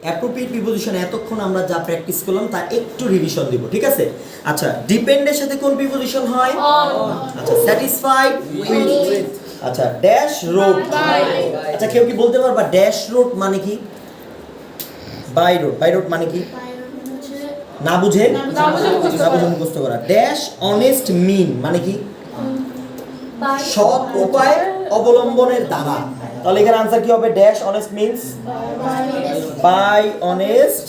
Appropriate preposition এতক্ষণ আমরা যা প্র্যাকটিস করলাম তা একটু রিভিশন দিব, ঠিক আছে? আচ্ছা, ডিপেন্ডের সাথে কোন প্রিপোজিশন হয়? আচ্ছা, স্যাটিসফাইড উইথ। আচ্ছা, ড্যাশ রোড। আচ্ছা, কেউ কি বলতে পারবা ড্যাশ রোড মানে কি? By road. বাই রোড মানে কি? না বুঝে মুখস্থ করা। ড্যাশ অনেস্ট মিন মানে কি? সৎ উপায় অবলম্বনের দ্বারা। তাহলে এখানে আনসার কি হবে? Dash honest means by honest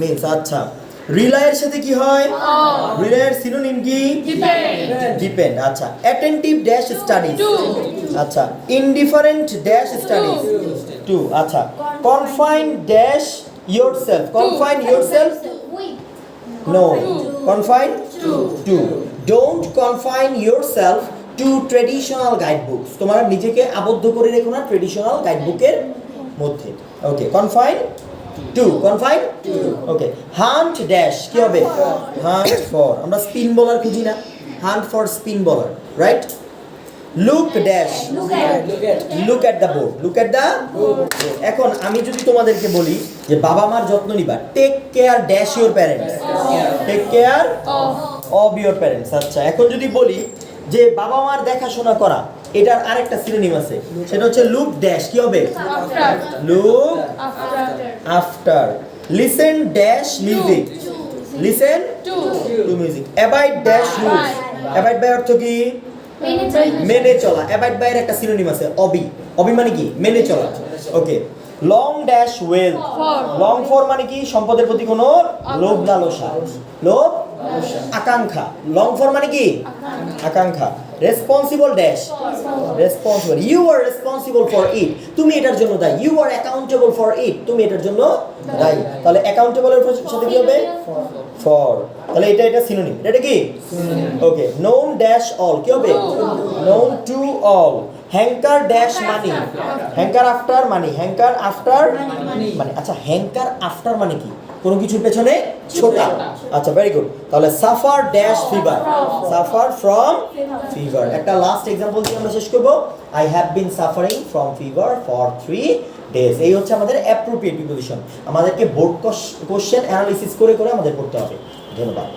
means. আচ্ছা, রিলায়ের সাথে কি হয়? রিলায়ের সিনোনিম কি? ডিপেন্ড। আচ্ছা, অ্যাটেন্টিভ ড্যাশ স্টাডিজ। আচ্ছা, ইনডিফারেন্ট ড্যাশ স্টাডিজ টু। আচ্ছা, confine dash yourself. Confine yourself no, confine to. Don't confine yourself to traditional guidebooks. তোমরা নিজেকে আবদ্ধ করে রেখো না ট্রেডিশনাল গাইডবুকের মধ্যে। Okay, confine to. Confine okay. Hunt dash কি হবে? Hunt for. আমরা স্পিন বলার খুঁজি না, হান্ট ফর স্পিন বলার, right? Look dash look at the board. Look at the board. এখন আমি যদি তোমাদেরকে বলি যে বাবা মার যত্ন নিবা, take care dash your parents. Take care of your parents. আচ্ছা, এখন যদি বলি যে বাবা মার দেখাশোনা করা, এটার আরেকটা সিনোনিম আছে, সেটা হচ্ছে লুক ড্যাশ কি হবে? Look after. Listen dash music. Listen to music. Abide dash rules. Abide by অর্থ কি? মেনে চলা। অ্যাবাইড বাই এর একটা সিনোনিম আছে অবি। অবি মানে কি? মেনে চলা। Okay. Long dash well. Long for মানে কি? সম্পদের প্রতি কোনো লোভ লালসা। লোভ আকাঙ্ক্ষা। লং ফর মানে কি? আকাঙ্ক্ষা। Responsible dash responsible. You are responsible for it. তুমি এটার জন্য দায়ী। You are accountable for it. তুমি এটার জন্য দায়ী। তাহলে অ্যাকাউন্টেবলের সাথে কি হবে? ফর। তাহলে এটা সিনোনিম। এটা কি? ওকে। নোন ড্যাশ অল কি হবে? Known to all. Hanker dash money. Hanker after money. Hanker after মানে। আচ্ছা, হ্যাঙ্কার আফটার মানে কি? কোনো কিছুর পেছনে ছোটা। আচ্ছা, ভেরি গুড। তাহলে suffer dash fever. Suffer from fever. একটা লাস্ট এক্সাম্পল দিয়ে আমরা শেষ করব। I have been suffering from fever for 3 days। এই হচ্ছে আমাদের অ্যাপ্রোপ্রিয়েট প্রিপোজিশন। আমাদেরকে বোর্ড কোশ্চেন অ্যানালিসিস করে আমাদের পড়তে হবে। ধন্যবাদ।